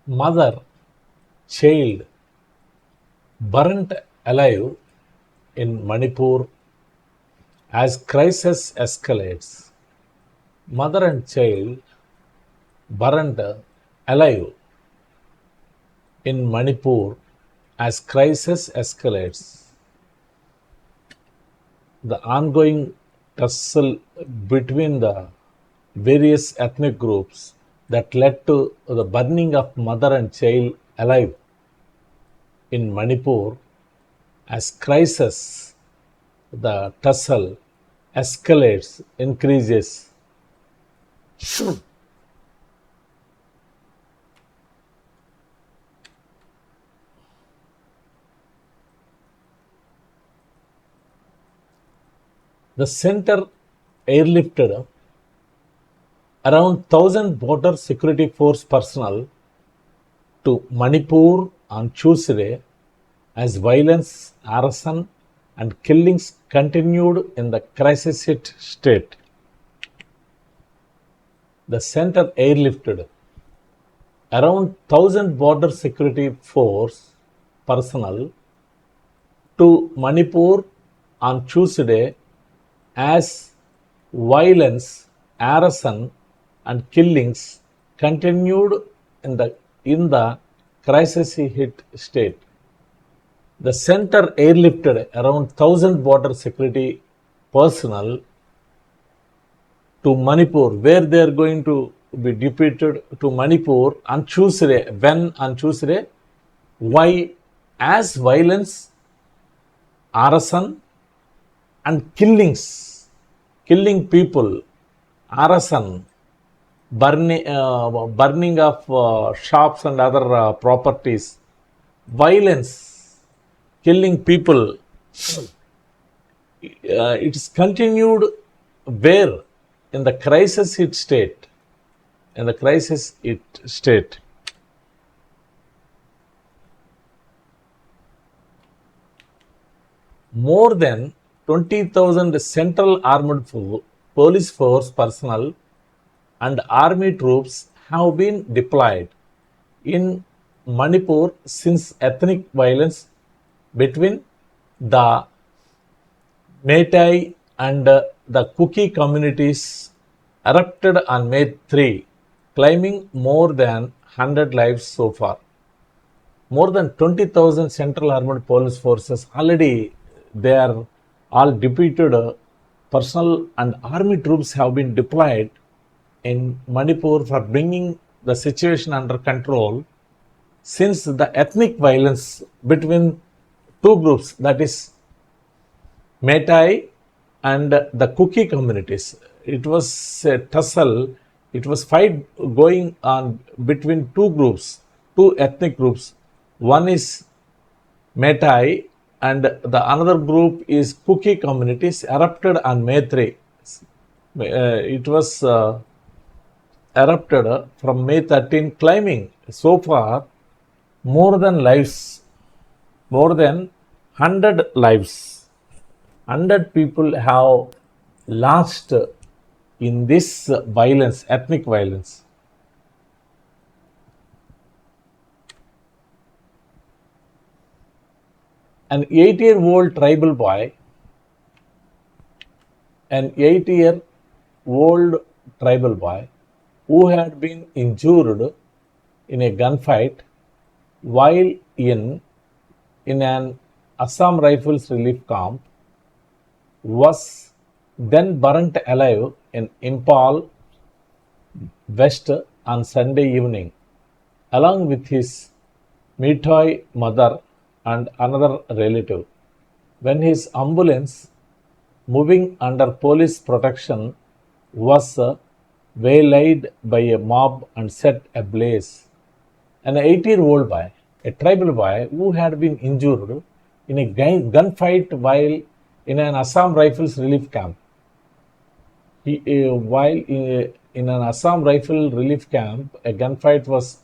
Mother, child burnt alive in Manipur as crisis escalates. Mother and child burnt alive in Manipur as crisis escalates. The ongoing tussle between the various ethnic groups that led to the burning of mother and child alive in Manipur as crisis, the tussle escalates, increases. The center airlifted around 1,000 border security force personnel to Manipur on Tuesday as violence, arson, and killings continued in the crisis hit state. The center airlifted around 1,000 border security force personnel to Manipur on Tuesday as violence, arson, and killings continued in the crisis hit state. The center airlifted around 1,000 border security personnel to Manipur, where they are going to be deputed to Manipur on Tuesday. When on Tuesday? Why? As violence, arson, and killings, killing people, arson, burning of shops and other properties, violence, killing people. It is continued where? In the crisis hit state. In the crisis hit state. More than 20,000 Central Armed Police Force personnel and army troops have been deployed in Manipur since ethnic violence between the Meitei and the Kuki communities erupted on May 3, claiming more than 100 lives so far. More than 20,000 Central Armed Police Forces already they are all depleted. Personnel and army troops have been deployed in Manipur for bringing the situation under control since the ethnic violence between two groups, that is Meitei and the Kuki communities. It was a tussle, it was fight going on between two groups, two ethnic groups. One is Meitei and the another group is Kuki communities erupted on May 3. It was erupted from May 13, claiming so far more than 100 lives. 100 people have lost in this violence, ethnic violence. An 8-year-old tribal boy, an 8-year-old tribal boy who had been injured in a gunfight while in an Assam Rifles relief camp was then burnt alive in Impal West on Sunday evening, along with his Meitei mother and another relative. When his ambulance, moving under police protection, was waylaid by a mob and set ablaze. An 8-year-old boy, a tribal boy who had been injured in a gunfight while in an Assam Rifles relief camp. While in an Assam Rifle relief camp, a gunfight was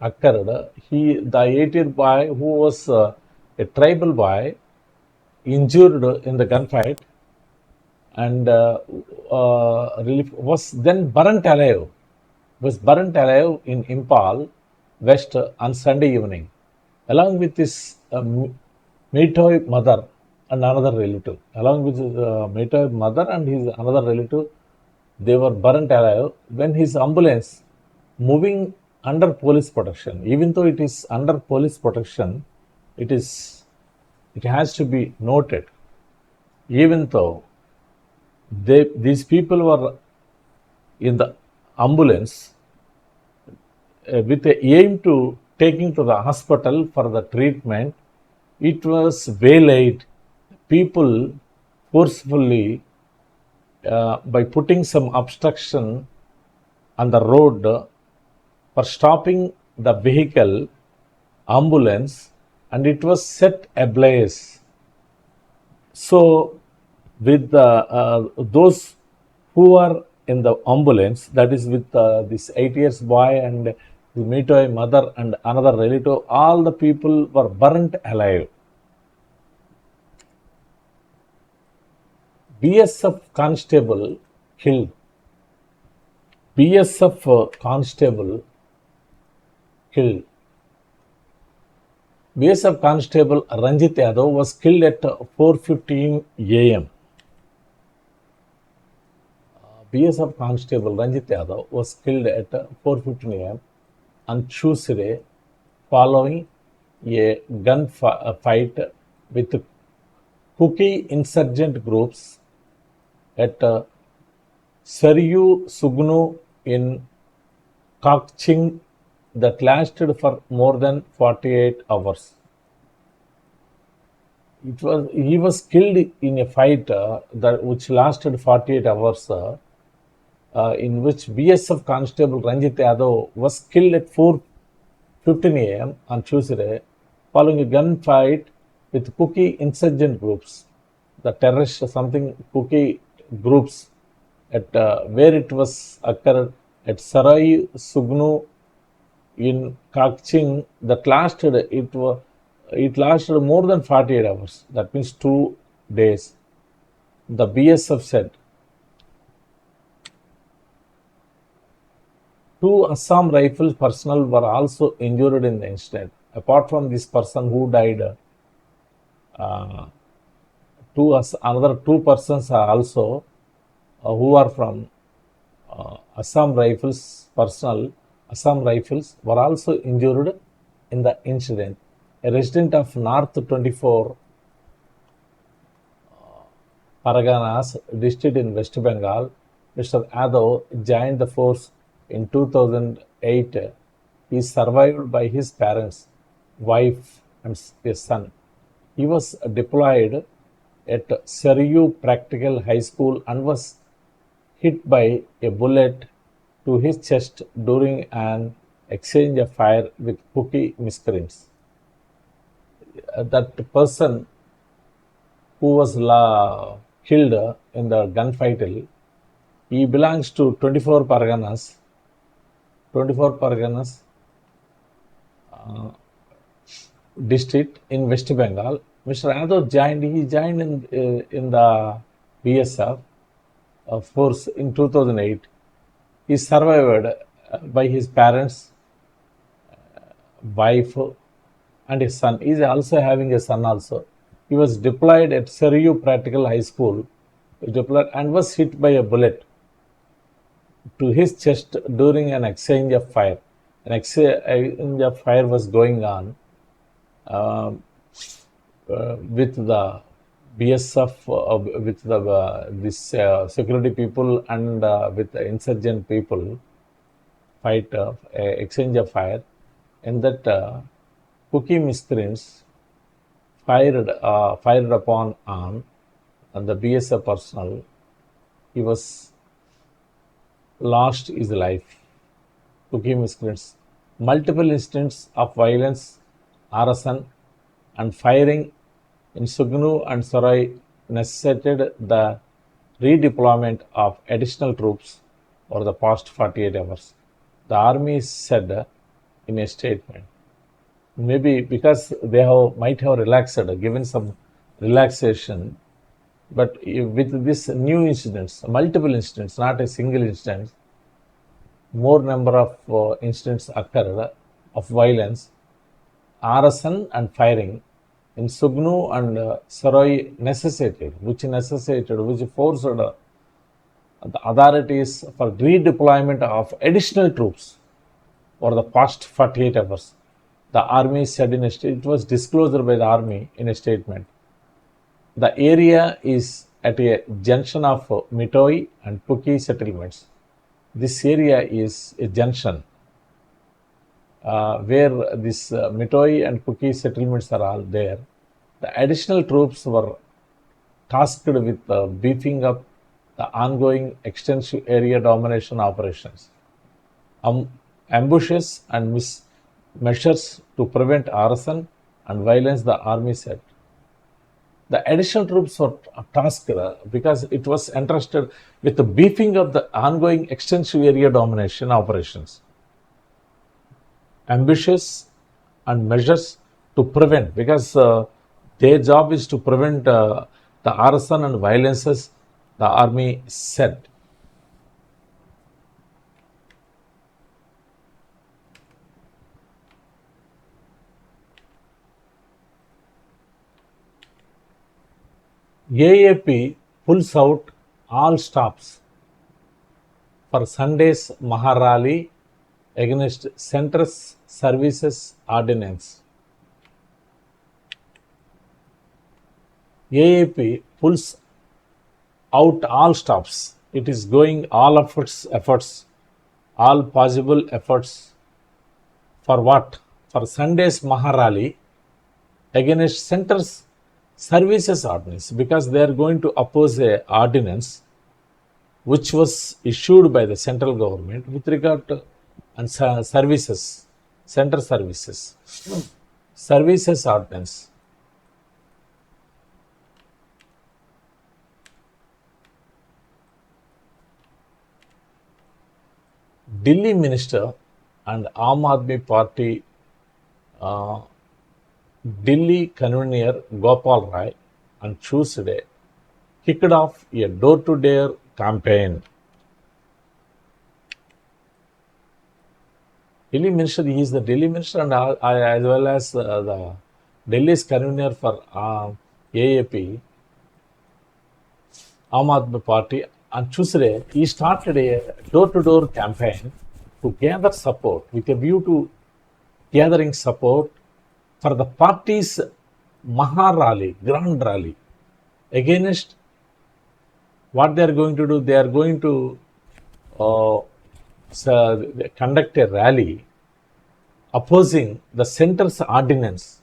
occurred. The 8-year boy who was a tribal boy injured in the gunfight and relief was then burnt alive. Was burnt alive in Impal west on Sunday evening, along with his Metoy mother and another relative. Along with his Metoy mother and his another relative, they were burnt alive when his ambulance moving under police protection. Even though it is under police protection, it is it has to be noted. Even though these people were in the ambulance with the aim to taking to the hospital for the treatment, it was waylaid. People forcefully by putting some obstruction on the road for stopping the vehicle ambulance, and it was set ablaze. So, with those who are in the ambulance, that is with this 8 years boy and the Metoy mother and another relative, all the people were burnt alive. BSF constable killed. BSF constable killed. BSF constable Ranjit Yadav was killed at 4:15 a.m. BSF constable Ranjit Yadav was killed at 4:15 a.m. on Tuesday following a gunfight with Kuki insurgent groups at Saryu Sugnu in Kakching that lasted for more than 48 hours. He was killed in a fight which lasted 48 hours, in which BSF constable Ranjit Yadav was killed at 4:15 a.m. on Tuesday following a gunfight with Kuki insurgent groups, the terrorist something Kuki groups at where it was occurred at Sarai Sugnu in Kakching that lasted it lasted more than 48 hours. That means 2 days. The BSF said 2 Assam Rifles personnel were also injured in the incident. Apart from this person who died, another 2 persons are also who are from Assam Rifles personnel. Assam Rifles were also injured in the incident. A resident of North 24 Parganas district in West Bengal, Mr. Yadav joined the force in 2008. He is survived by his parents, wife, and a son. He was deployed at Saryu Practical High School and was hit by a bullet to his chest during an exchange of fire with Kuki miscreants. That person who was killed in the gunfight, he belongs to 24 Parganas. 24 Parganas district in West Bengal. Mr. Yadav joined in the BSF force in 2008. He is survived by his parents, wife, and his son. He is also having a son also. He was deployed at Saryu Practical High School, deployed and was hit by a bullet to his chest during an exchange of fire. An exchange of fire was going on with the BSF, with this security people and with the insurgent people fight, exchange of fire, and that Kuki miscreants fired upon on and the BSF personnel. He was lost his life. Kuki miscreants. Multiple incidents of violence, arson, and firing in Sugnu and Sarai necessitated the redeployment of additional troops over the past 48 hours. The army said in a statement. Maybe because they might have relaxed, given some relaxation, but with this new incidents, multiple incidents, not a single incident, more number of incidents occurred, of violence, arson and firing in Sugnu and Sarai which forced the authorities for redeployment of additional troops for the past 48 hours. The army said in a it was disclosed by the army in a statement. The area is at a junction of Mitoi and Puki settlements. This area is a junction where this Mitoi and Puki settlements are all there. The additional troops were tasked with beefing up the ongoing extensive area domination operations. Ambushes and measures to prevent arson and violence, the army said. The additional troops were tasked because it was entrusted with the beefing of the ongoing extensive area domination operations. Ambushes and measures to prevent, because their job is to prevent the arson and violences, the army said. AAP pulls out all stops for Sunday's Maharali against Centre's Services Ordinance. AAP pulls out all stops. It is going all of its efforts, all possible efforts for what? For Sunday's Maharali against Centre's Services Ordinance, because they are going to oppose a ordinance which was issued by the central government with regard to services, center services, services ordinance. Delhi minister and Aam Aadmi Party Delhi convener Gopal Rai on Tuesday kicked off a door-to-door campaign. Delhi minister, he is the Delhi minister and as well as the Delhi's convener for AAP, Aam Aadmi Party. On Tuesday, he started a door-to-door campaign to gather support with a view to gathering support for the party's Maharali, Grand Rally, against what they are going to do. They are going to conduct a rally opposing the center's ordinance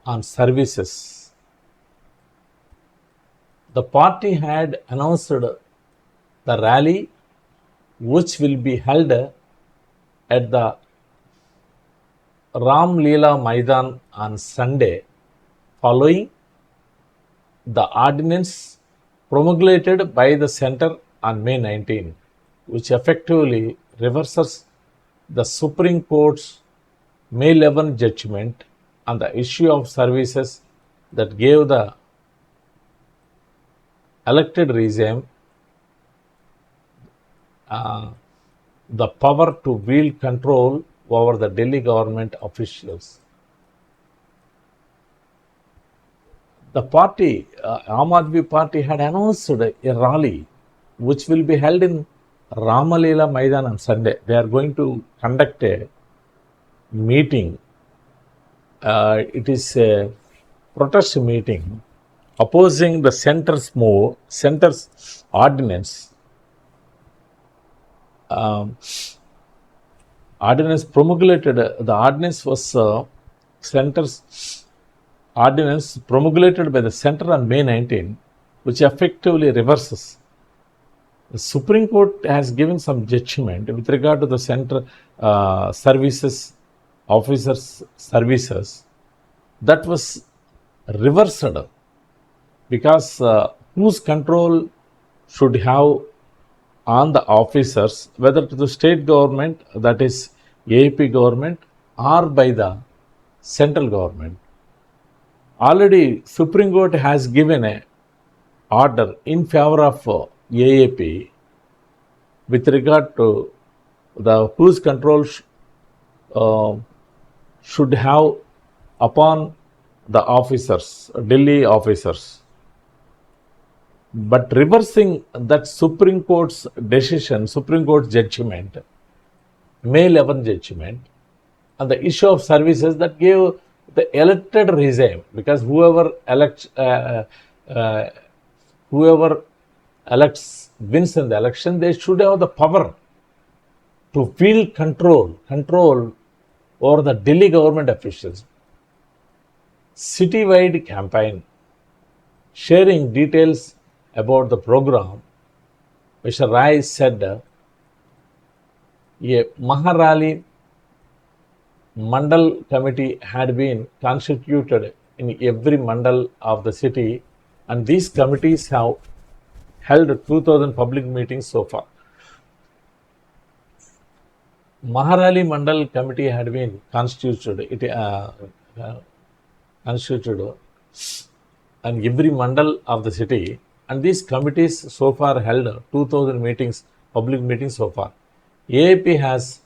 on services. The party had announced the rally, which will be held at the Ram Leela Maidan on Sunday, following the ordinance promulgated by the centre on May 19, which effectively reverses the Supreme Court's May 11 judgment on the issue of services that gave the elected regime the power to wield control over the Delhi government officials. The party, Aam Aadmi Party, had announced a rally which will be held in Ramalela Maidan on Sunday. They are going to conduct a meeting. It is a protest meeting opposing the center's ordinance. Ordinance promulgated, the ordinance was center's ordinance promulgated by the center on May 19, which effectively reverses. The Supreme Court has given some judgment with regard to the center services, officers' services, that was reversed, because whose control should have on the officers, whether to the state government, that is AAP government, or by the central government. Already Supreme Court has given a order in favor of AAP with regard to the whose control should have upon the officers, Delhi officers. But reversing that Supreme Court's decision, Supreme Court judgment, May 11 judgment, on the issue of services that gave the elected regime, because whoever elects wins in the election, they should have the power to wield control over the Delhi government officials. Citywide campaign sharing details about the program, Mr. Rai said a Maharali Mandal committee had been constituted in every mandal of the city, and these committees have held 2,000 public meetings so far. Maharali Mandal committee had been constituted in every mandal of the city, and these committees so far held 2,000 meetings, public meetings so far. AAP has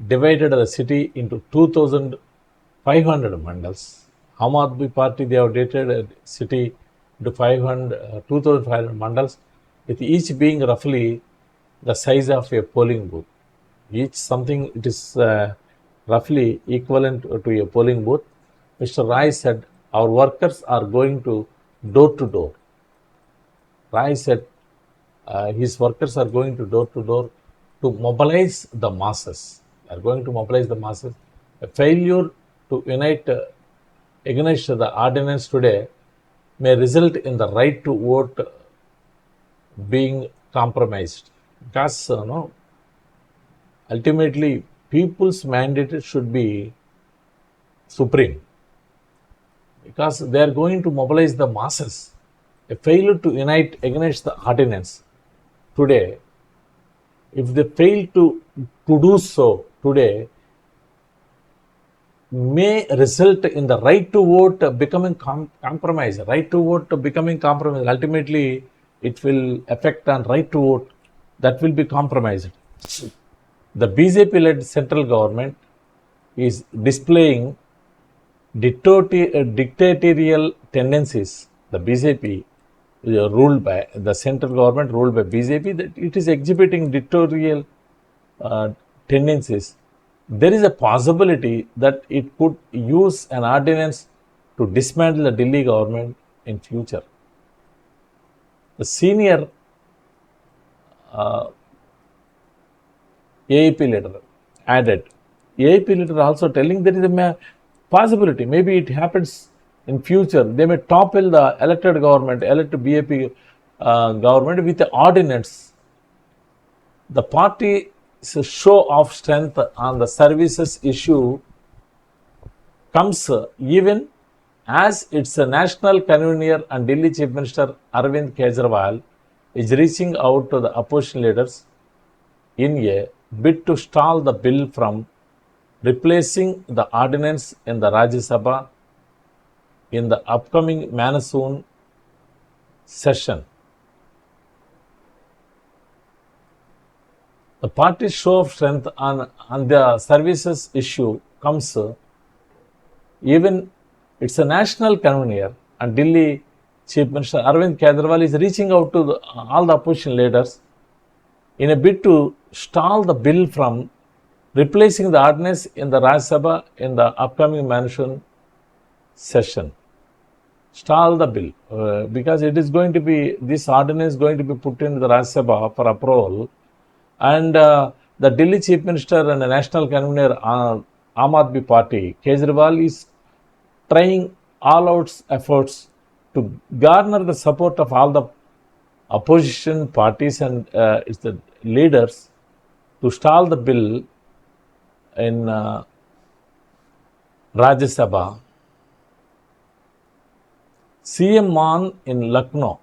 divided the city into 2,500 mandals. Aam Aadmi Party, they have divided city into 2,500 mandals, with each being roughly the size of a polling booth. Each something, it is roughly equivalent to a polling booth. Mr. Rai said, our workers are going to door to door. Rai said his workers are going to door to mobilize the masses. They are going to mobilize the masses. A failure to unite against the ordinance today may result in the right to vote being compromised. Because ultimately, people's mandate should be supreme, because they are going to mobilize the masses. A failure to unite against the ordinance today, if they fail to do so today, may result in the right to vote becoming compromised. Right to vote becoming compromised. Ultimately, it will affect on right to vote that will be compromised. The BJP-led central government is displaying dictatorial tendencies. The BJP ruled by the central government, ruled by BJP, that it is exhibiting dictatorial tendencies. There is a possibility that it could use an ordinance to dismantle the Delhi government in future. The senior AAP leader added, AAP leader also telling there is a possibility, maybe it happens in future, they may topple the elected government, elected BJP government with the ordinance. The party's show of strength on the services issue comes even as its national convener and Delhi Chief Minister Arvind Kejriwal is reaching out to the opposition leaders in a bid to stall the bill from replacing the ordinance in the Rajya Sabha in the upcoming monsoon session. The party's show of strength on the services issue comes even it's a national convener and Delhi Chief Minister Arvind Kejriwal is reaching out to all the opposition leaders in a bid to stall the bill from replacing the ordinance in the Rajya Sabha in the upcoming monsoon session. Stall the bill because it is going to be, this ordinance is going to be put in the Rajya Sabha for approval, and the Delhi Chief Minister and the national convener Aam Aadmi Party, Kejriwal, is trying all out efforts to garner the support of all the opposition parties and its the leaders to stall the bill in Rajya Sabha. CM on in Lucknow.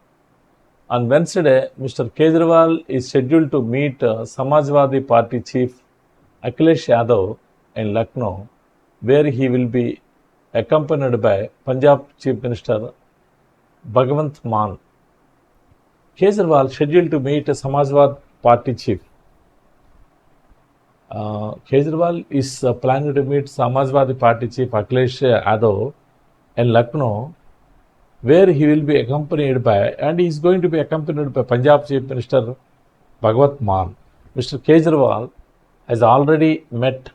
On Wednesday, Mr. Kejriwal is scheduled to meet Samajwadi Party Chief Akhilesh Yadav in Lucknow, where he will be accompanied by Punjab Chief Minister Bhagwant Mann. Kejriwal scheduled to meet Samajwadi Party Chief Kejriwal is planning to meet Samajwadi Party chief Akhilesh Yadav in Lucknow, where he will be accompanied by, and he is going to be accompanied by Punjab Chief Minister Bhagwat Mann. Mr. Kejriwal has already met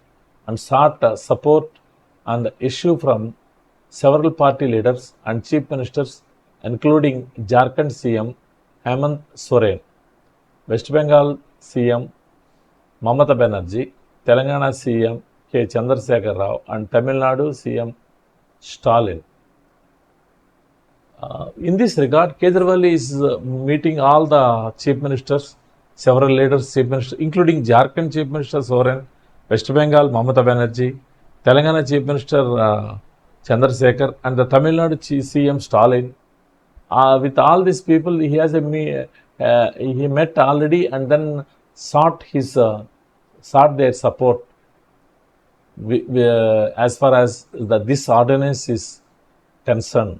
and sought support on the issue from several party leaders and chief ministers, including Jharkhand CM Hemant Soren, West Bengal CM Mamata Banerjee, Telangana CM K. Chandrasekhar Rao, and Tamil Nadu CM Stalin. In this regard, Kejriwal is meeting all the chief ministers, several leaders, chief ministers, including Jharkhand Chief Minister Soren, West Bengal Mamata Banerjee, Telangana Chief Minister Chandrasekhar, and the Tamil Nadu CM Stalin. With all these people, he has he met already and then sought their support as far as this ordinance is concerned.